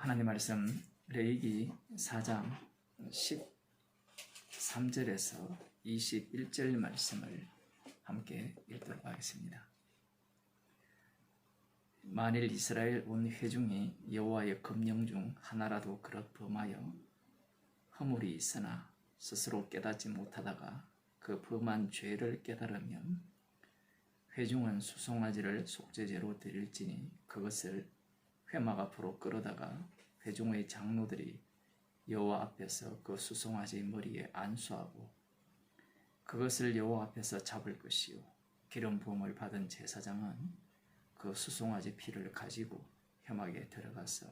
하나님 말씀 레위기 4장 13절에서 21절 말씀을 함께 읽도록 하겠습니다. 만일 이스라엘 온 회중이 여호와의 검령 중 하나라도 그릇 범하여 허물이 있으나 스스로 깨닫지 못하다가 그 범한 죄를 깨달으면 회중은 수송아지를 속죄제로 드릴지니 그것을 회막 앞으로 끌어다가 회중의 장로들이 여호와 앞에서 그 수송아지 머리에 안수하고 그것을 여호와 앞에서 잡을 것이요 기름 부음을 받은 제사장은 그 수송아지 피를 가지고 회막에 들어가서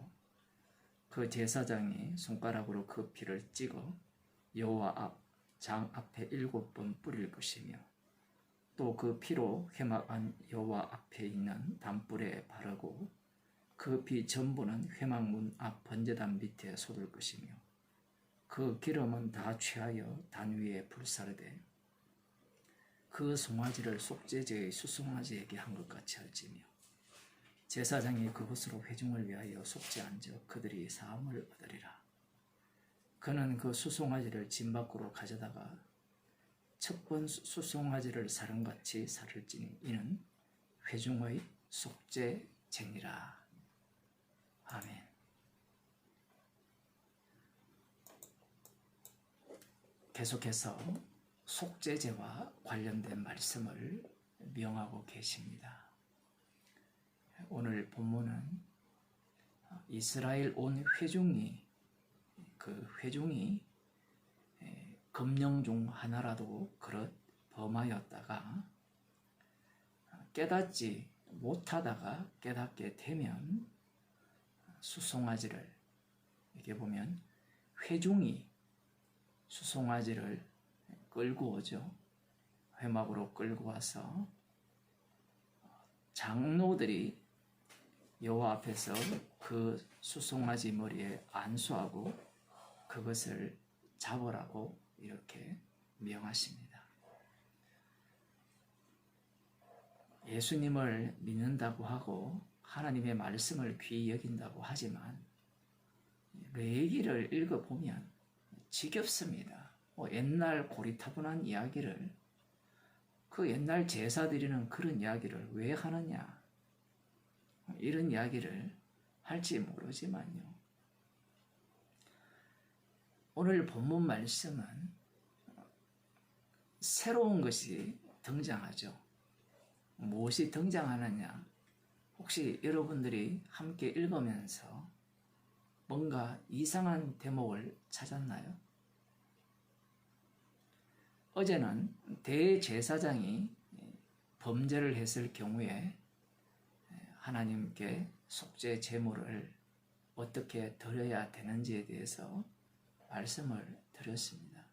그 제사장이 손가락으로 그 피를 찍어 여호와 장 앞에 7번 뿌릴 것이며 또 그 피로 회막 안 여호와 앞에 있는 담불에 바르고 그 피 전부는 회막문 앞 번제단 밑에 쏟을 것이며 그 기름은 다 취하여 단 위에 불사르되 그 송아지를 속죄제의 수송아지에게 한 것 같이 할지며 제사장이 그것으로 회중을 위하여 속죄한 즉 그들이 사함을 얻으리라. 그는 그 수송아지를 진 밖으로 가져다가 첫번 수송아지를 사름같이 사를지니 이는 회중의 속죄제니라. 아멘. 계속해서 속죄제와 관련된 말씀을 명하고 계십니다. 오늘 본문은 이스라엘 온 회중이 검령 중 하나라도 그릇 범하였다가 깨닫지 못하다가 깨닫게 되면 수송아지를 이렇게 보면 회중이 수송아지를 끌고 오죠. 회막으로 끌고 와서 장로들이 여호와 앞에서 그 수송아지 머리에 안수하고 그것을 잡으라고 이렇게 명하십니다. 예수님을 믿는다고 하고 하나님의 말씀을 귀히 여긴다고 하지만 레위기를 읽어보면 지겹습니다. 옛날 고리타분한 이야기를 그 옛날 제사 드리는 그런 이야기를 왜 하느냐 이런 이야기를 할지 모르지만요. 오늘 본문 말씀은 새로운 것이 등장하죠. 무엇이 등장하느냐? 혹시 여러분들이 함께 읽으면서 뭔가 이상한 대목을 찾았나요? 어제는 대제사장이 범죄를 했을 경우에 하나님께 속죄 제물을 어떻게 드려야 되는지에 대해서 말씀을 드렸습니다.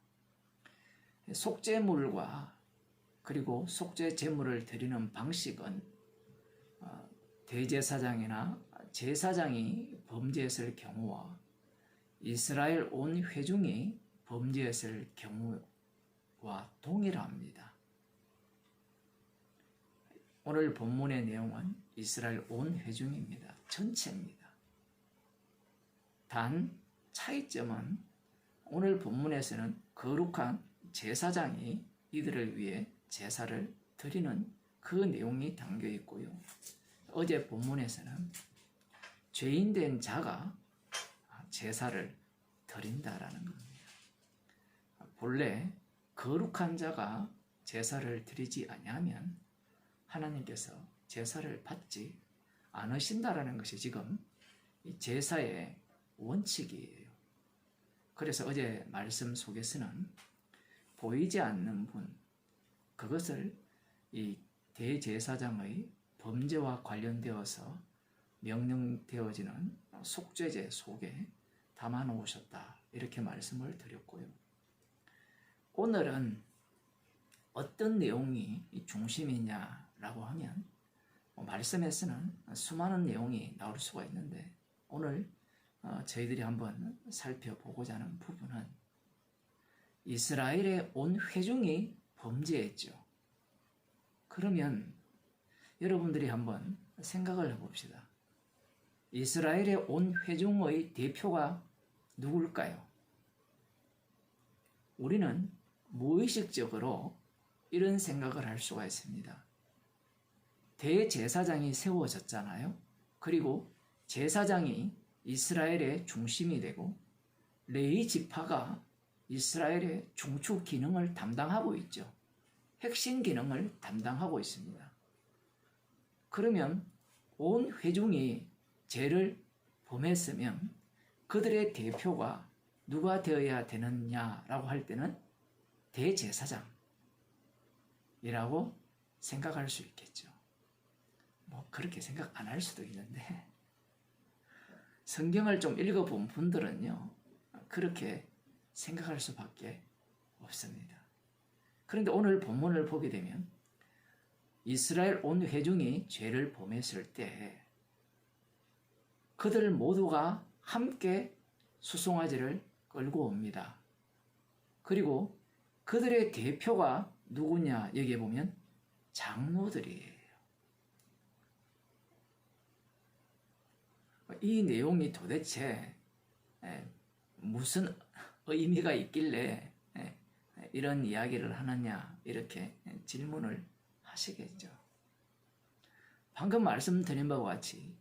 속죄물과 그리고 속죄 제물을 드리는 방식은 대제사장이나 제사장이 범죄했을 경우와 이스라엘 온 회중이 범죄했을 경우와 동일합니다. 오늘 본문의 내용은 이스라엘 온 회중입니다. 전체입니다. 단 차이점은 오늘 본문에서는 거룩한 제사장이 이들을 위해 제사를 드리는 그 내용이 담겨 있고요. 어제 본문에서는 죄인된 자가 제사를 드린다라는 겁니다. 본래 거룩한 자가 제사를 드리지 아니하면 하나님께서 제사를 받지 않으신다라는 것이 지금 제사의 원칙이에요. 그래서 어제 말씀 속에서는 보이지 않는 분, 그것을 이 대제사장의 범죄와 관련되어서 명령되어지는 속죄제 속에 담아 놓으셨다. 이렇게 말씀을 드렸고요. 오늘은 어떤 내용이 중심이냐라고 하면 말씀에서는 수많은 내용이 나올 수가 있는데 오늘 저희들이 한번 살펴보고자 하는 부분은 이스라엘의 온 회중이 범죄했죠. 그러면 여러분들이 한번 생각을 해봅시다. 이스라엘의 온 회중의 대표가 누굴까요? 우리는 무의식적으로 이런 생각을 할 수가 있습니다. 대제사장이 세워졌잖아요. 그리고 제사장이 이스라엘의 중심이 되고 레위 지파가 이스라엘의 중추 기능을 담당하고 있죠. 핵심 기능을 담당하고 있습니다. 그러면 온 회중이 죄를 범했으면 그들의 대표가 누가 되어야 되느냐라고 할 때는 대제사장이라고 생각할 수 있겠죠. 뭐 그렇게 생각 안 할 수도 있는데 성경을 좀 읽어본 분들은요 그렇게 생각할 수밖에 없습니다. 그런데 오늘 본문을 보게 되면 이스라엘 온 회중이 죄를 범했을 때 그들 모두가 함께 수송아지를 끌고 옵니다. 그리고 그들의 대표가 누구냐 여기에 보면 장로들이에요. 이 내용이 도대체 무슨 의미가 있길래 이런 이야기를 하느냐 이렇게 질문을 하시겠죠. 방금 말씀드린 바와 같이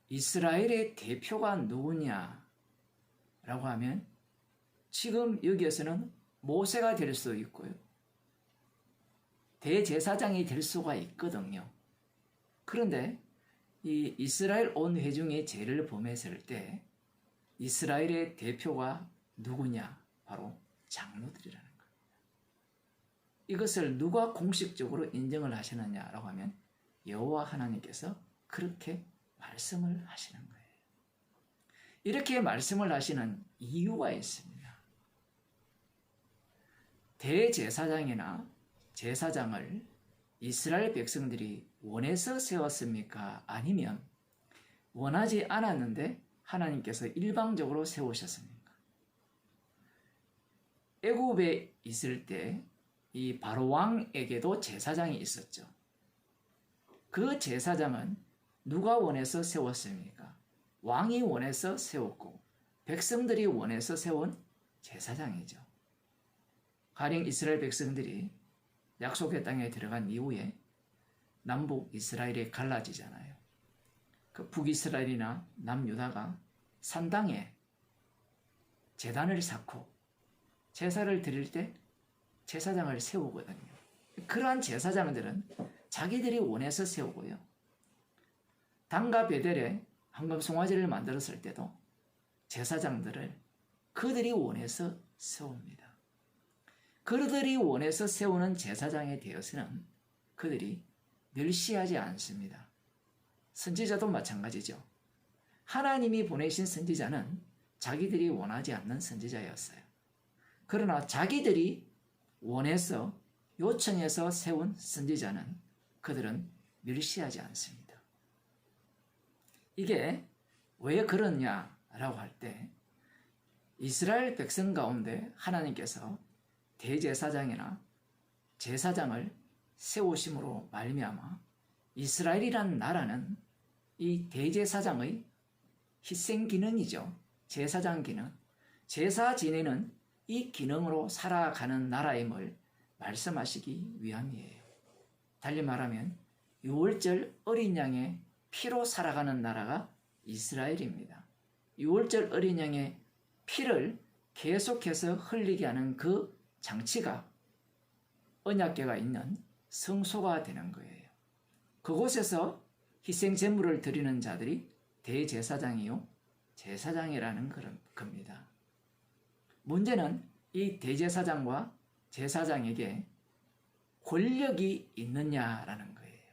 이스라엘의 대표가 누구냐라고 하면 지금 여기에서는 모세가 될 수 있고요. 대제사장이 될 수가 있거든요. 그런데 이 이스라엘 온 회중이 죄를 범했을 때 이스라엘의 대표가 누구냐? 바로 장로들이라는 겁니다. 이것을 누가 공식적으로 인정을 하시느냐라고 하면 여호와 하나님께서 그렇게 말씀을 하시는 거예요. 이렇게 말씀을 하시는 이유가 있습니다. 대제사장이나 제사장을 이스라엘 백성들이 원해서 세웠습니까? 아니면 원하지 않았는데 하나님께서 일방적으로 세우셨습니까? 애굽에 있을 때 이 바로 왕에게도 제사장이 있었죠. 그 제사장은 누가 원해서 세웠습니까? 왕이 원해서 세웠고 백성들이 원해서 세운 제사장이죠. 가령 이스라엘 백성들이 약속의 땅에 들어간 이후에 남북 이스라엘이 갈라지잖아요. 그 북이스라엘이나 남유다가 산당에 제단을 쌓고 제사를 드릴 때 제사장을 세우거든요. 그러한 제사장들은 자기들이 원해서 세우고요. 단과 베델에 황금 송아지를 만들었을 때도 제사장들을 그들이 원해서 세웁니다. 그들이 원해서 세우는 제사장에 대해서는 그들이 멸시하지 않습니다. 선지자도 마찬가지죠. 하나님이 보내신 선지자는 자기들이 원하지 않는 선지자였어요. 그러나 자기들이 원해서 요청해서 세운 선지자는 그들은 멸시하지 않습니다. 이게 왜 그러냐라고 할 때 이스라엘 백성 가운데 하나님께서 대제사장이나 제사장을 세우심으로 말미암아 이스라엘이라는 나라는 이 대제사장의 희생 기능이죠. 제사장 기능. 제사 지내는 이 기능으로 살아가는 나라임을 말씀하시기 위함이에요. 달리 말하면 6월절 어린 양의 피로 살아가는 나라가 이스라엘입니다. 6월절 어린 양의 피를 계속해서 흘리게 하는 그 장치가 언약궤가 있는 성소가 되는 거예요. 그곳에서 희생 제물을 드리는 자들이 대제사장이요 제사장이라는 겁니다. 문제는 이 대제사장과 제사장에게 권력이 있느냐라는 거예요.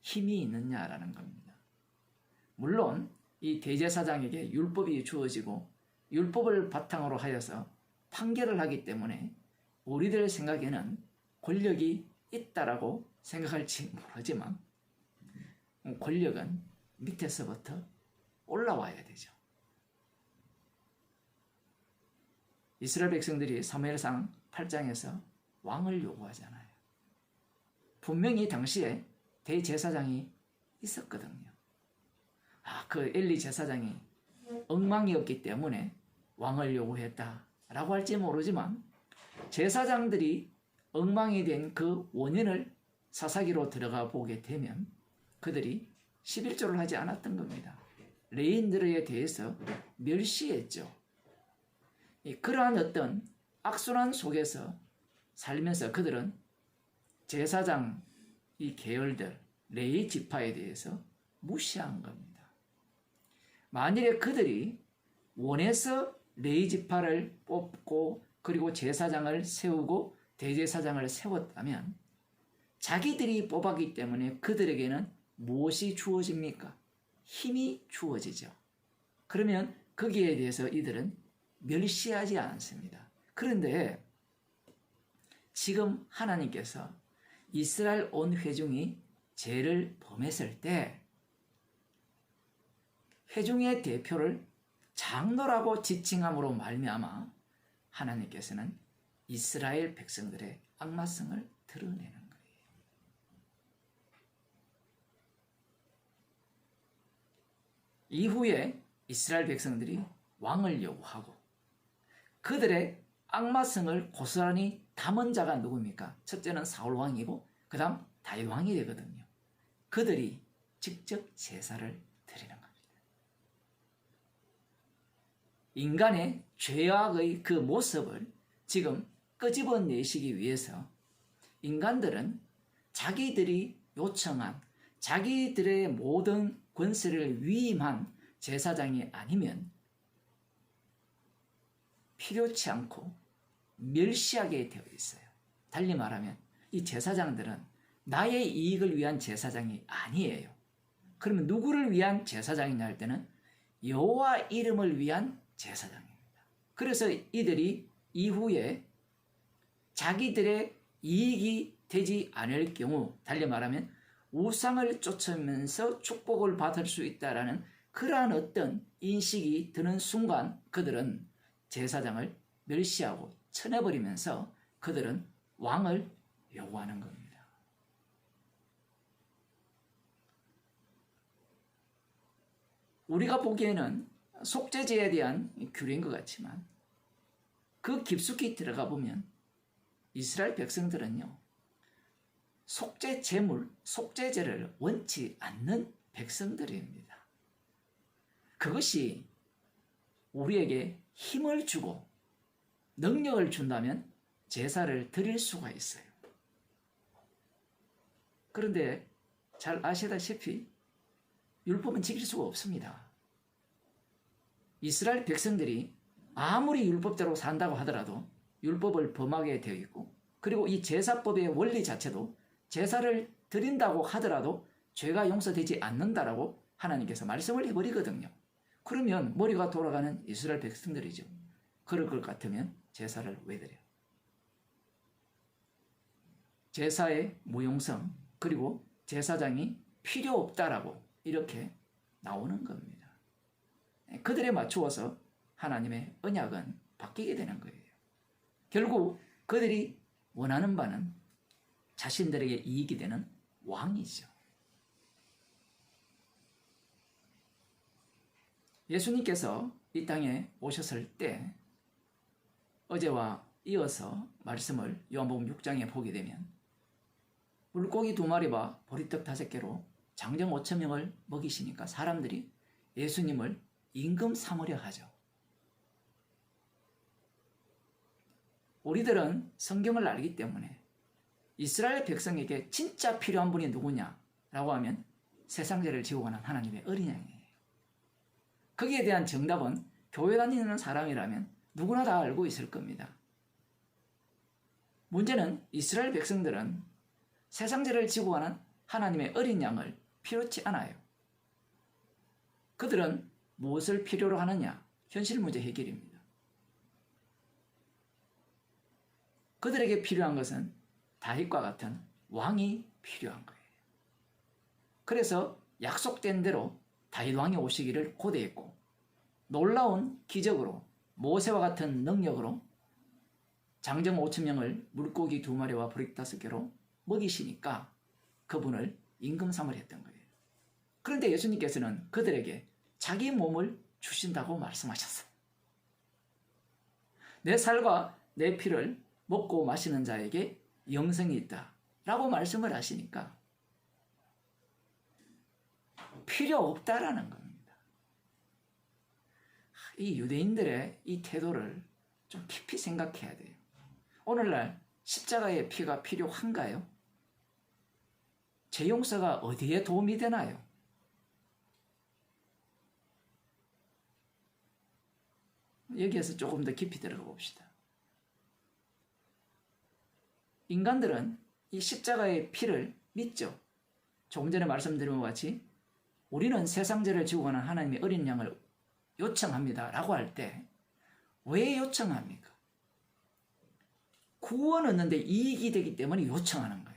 힘이 있느냐라는 겁니다. 물론 이 대제사장에게 율법이 주어지고 율법을 바탕으로 하여서 판결을 하기 때문에 우리들 생각에는 권력이 있다라고 생각할지 모르지만 권력은 밑에서부터 올라와야 되죠. 이스라엘 백성들이 사무엘상 8장에서 왕을 요구하잖아요. 분명히 당시에 대제사장이 있었거든요. 그 엘리 제사장이 엉망이었기 때문에 왕을 요구했다라고 할지 모르지만 제사장들이 엉망이 된 그 원인을 사사기로 들어가 보게 되면 그들이 11조를 하지 않았던 겁니다. 레위인들에 대해서 멸시했죠. 그러한 어떤 악순환 속에서 살면서 그들은 제사장 이 계열들 레위 지파에 대해서 무시한 겁니다. 만일에 그들이 원해서 레위 지파를 뽑고 그리고 제사장을 세우고 대제사장을 세웠다면 자기들이 뽑았기 때문에 그들에게는 무엇이 주어집니까? 힘이 주어지죠. 그러면 거기에 대해서 이들은 멸시하지 않습니다. 그런데 지금 하나님께서 이스라엘 온 회중이 죄를 범했을 때 회중의 대표를 장로라고 지칭함으로 말미암아 하나님께서는 이스라엘 백성들의 악마성을 드러내는 거예요. 이후에 이스라엘 백성들이 왕을 요구하고 그들의 악마성을 고스란히 담은 자가 누굽니까? 첫째는 사울 왕이고 그 다음 다윗 왕이 되거든요. 그들이 직접 제사를 드리는 겁니다. 인간의 죄악의 그 모습을 지금 끄집어내시기 위해서 인간들은 자기들이 요청한 자기들의 모든 권세를 위임한 제사장이 아니면 필요치 않고 멸시하게 되어 있어요. 달리 말하면 이 제사장들은 나의 이익을 위한 제사장이 아니에요. 그러면 누구를 위한 제사장이냐 할 때는 여호와 이름을 위한 제사장입니다. 그래서 이들이 이후에 자기들의 이익이 되지 않을 경우 달리 말하면 우상을 쫓으면서 축복을 받을 수 있다라는 그러한 어떤 인식이 드는 순간 그들은 제사장을 멸시하고 쳐내버리면서 그들은 왕을 요구하는 겁니다. 우리가 보기에는 속죄제에 대한 규례인 것 같지만 그 깊숙이 들어가 보면 이스라엘 백성들은요, 속죄 제물, 속죄제를 원치 않는 백성들입니다. 그것이 우리에게 힘을 주고 능력을 준다면 제사를 드릴 수가 있어요. 그런데 잘 아시다시피 율법은 지킬 수가 없습니다. 이스라엘 백성들이 아무리 율법대로 산다고 하더라도 율법을 범하게 되어 있고 그리고 이 제사법의 원리 자체도 제사를 드린다고 하더라도 죄가 용서되지 않는다라고 하나님께서 말씀을 해버리거든요. 그러면 머리가 돌아가는 이스라엘 백성들이죠. 그럴 것 같으면 제사를 왜 드려요? 제사의 무용성 그리고 제사장이 필요 없다라고 이렇게 나오는 겁니다. 그들에 맞추어서 하나님의 언약은 바뀌게 되는 거예요. 결국 그들이 원하는 바는 자신들에게 이익이 되는 왕이죠. 예수님께서 이 땅에 오셨을 때 어제와 이어서 말씀을 요한복음 6장에 보게 되면 물고기 2마리와 보리떡 5개로 장정 5,000명을 먹이시니까 사람들이 예수님을 임금 삼으려 하죠. 우리들은 성경을 알기 때문에 이스라엘 백성에게 진짜 필요한 분이 누구냐라고 하면 세상죄를 지고 가는 하나님의 어린 양이에요. 거기에 대한 정답은 교회 다니는 사람이라면 누구나 다 알고 있을 겁니다. 문제는 이스라엘 백성들은 세상죄를 지고 가는 하나님의 어린 양을 필요치 않아요. 그들은 무엇을 필요로 하느냐? 현실 문제 해결입니다. 그들에게 필요한 것은 다윗과 같은 왕이 필요한 거예요. 그래서 약속된 대로 다윗 왕이 오시기를 고대했고 놀라운 기적으로 모세와 같은 능력으로 장정 5,000명을 물고기 2마리와 보리떡 5개로 먹이시니까 그분을 임금 삼을 했던 거예요. 그런데 예수님께서는 그들에게 자기 몸을 주신다고 말씀하셨어요. 내 살과 내 피를 먹고 마시는 자에게 영생이 있다 라고 말씀을 하시니까 필요 없다라는 겁니다. 이 유대인들의 이 태도를 좀 깊이 생각해야 돼요. 오늘날 십자가의 피가 필요한가요? 제 용서가 어디에 도움이 되나요? 여기에서 조금 더 깊이 들어가 봅시다. 인간들은 이 십자가의 피를 믿죠. 조금 전에 말씀드린 것 같이 우리는 세상 죄를 지고 가는 하나님의 어린 양을 요청합니다 라고 할 때 왜 요청합니까? 구원 얻는데 이익이 되기 때문에 요청하는 거예요.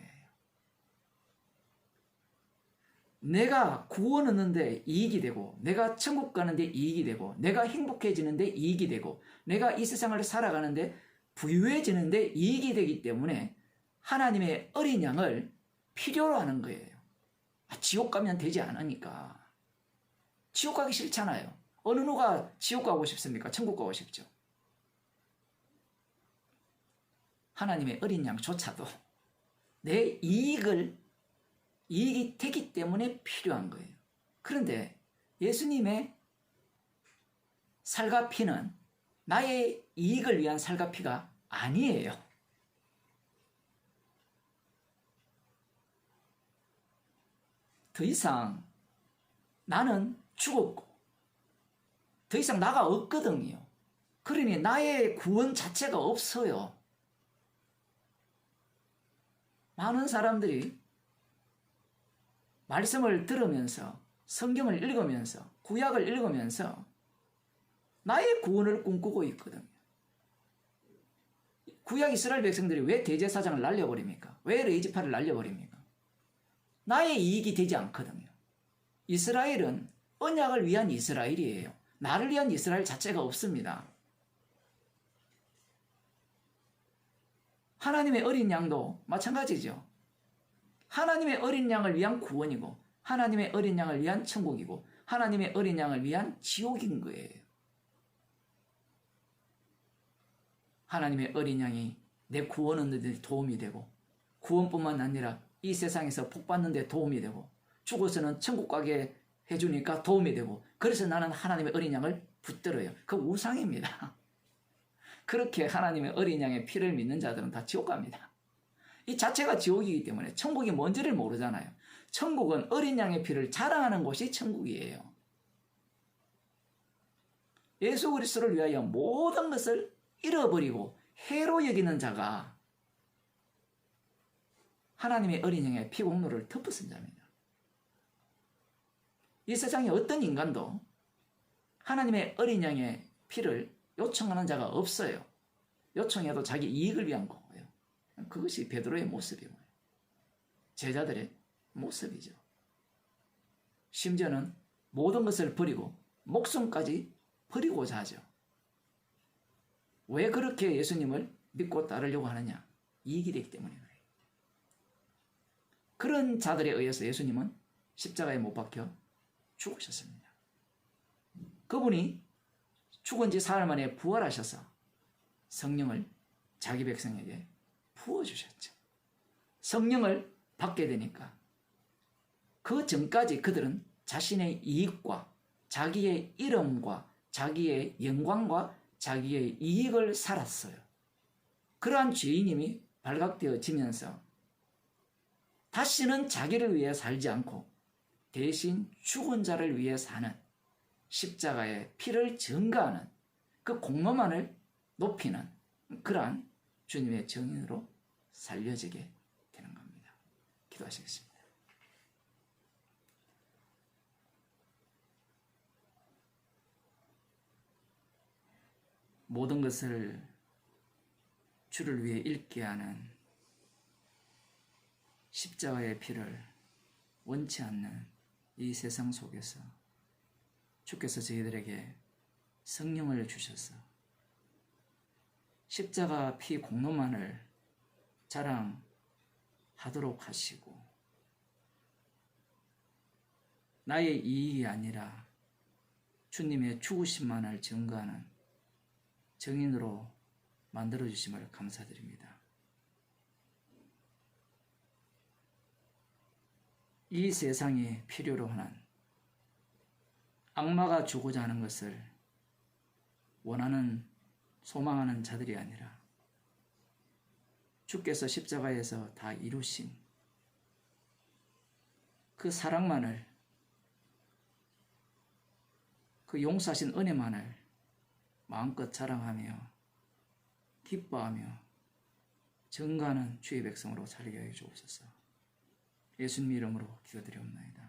내가 구원 얻는데 이익이 되고, 내가 천국 가는데 이익이 되고, 내가 행복해지는데 이익이 되고, 내가 이 세상을 살아가는데 부유해지는데 이익이 되기 때문에 하나님의 어린 양을 필요로 하는 거예요. 지옥 가면 되지 않으니까. 지옥 가기 싫잖아요. 어느 누가 지옥 가고 싶습니까? 천국 가고 싶죠. 하나님의 어린 양조차도 내 이익이 되기 때문에 필요한 거예요. 그런데 예수님의 살과 피는 나의 이익을 위한 살과 피가 아니에요. 더 이상 나는 죽었고 더 이상 나가 없거든요. 그러니 나의 구원 자체가 없어요. 많은 사람들이 말씀을 들으면서 성경을 읽으면서 구약을 읽으면서 나의 구원을 꿈꾸고 있거든요. 구약 이스라엘 백성들이 왜 대제사장을 날려버립니까? 왜 레이지파를 날려버립니까? 나의 이익이 되지 않거든요. 이스라엘은 언약을 위한 이스라엘이에요. 나를 위한 이스라엘 자체가 없습니다. 하나님의 어린 양도 마찬가지죠. 하나님의 어린 양을 위한 구원이고 하나님의 어린 양을 위한 천국이고 하나님의 어린 양을 위한 지옥인 거예요. 하나님의 어린 양이 내 구원 얻는 데 도움이 되고 구원뿐만 아니라 이 세상에서 복 받는 데 도움이 되고 죽어서는 천국 가게 해주니까 도움이 되고 그래서 나는 하나님의 어린 양을 붙들어요. 그 우상입니다. 그렇게 하나님의 어린 양의 피를 믿는 자들은 다 지옥 갑니다. 이 자체가 지옥이기 때문에 천국이 뭔지를 모르잖아요. 천국은 어린 양의 피를 자랑하는 곳이 천국이에요. 예수 그리스도를 위하여 모든 것을 잃어버리고 해로 여기는 자가 하나님의 어린 양의 피 공로를 덮어쓴 자입니다. 이 세상에 어떤 인간도 하나님의 어린 양의 피를 요청하는 자가 없어요. 요청해도 자기 이익을 위한 거고요. 그것이 베드로의 모습이고요. 제자들의 모습이죠. 심지어는 모든 것을 버리고 목숨까지 버리고자 하죠. 왜 그렇게 예수님을 믿고 따르려고 하느냐? 이익이 되기 때문에 그래요. 그런 자들에 의해서 예수님은 십자가에 못 박혀 죽으셨습니다. 그분이 죽은 지 사흘 만에 부활하셔서 성령을 자기 백성에게 부어주셨죠. 성령을 받게 되니까 그 전까지 그들은 자신의 이익과 자기의 이름과 자기의 영광과 자기의 이익을 살았어요. 그러한 죄인임이 발각되어지면서 다시는 자기를 위해 살지 않고 대신 죽은 자를 위해 사는 십자가의 피를 증가하는 그 공로만을 높이는 그러한 주님의 정인으로 살려지게 되는 겁니다. 기도하시겠습니다. 모든 것을 주를 위해 잃게 하는 십자가의 피를 원치 않는 이 세상 속에서 주께서 저희들에게 성령을 주셔서 십자가 피 공로만을 자랑하도록 하시고 나의 이익이 아니라 주님의 죽으심만을 증거하는 증인으로 만들어주심을 감사드립니다. 이 세상에 필요로 하는 악마가 주고자 하는 것을 원하는 소망하는 자들이 아니라 주께서 십자가에서 다 이루신 그 사랑만을, 그 용서하신 은혜만을 마음껏 자랑하며 기뻐하며 증거하는 주의 백성으로 살게 하여 주옵소서. 예수님 이름으로 기도드리옵나이다.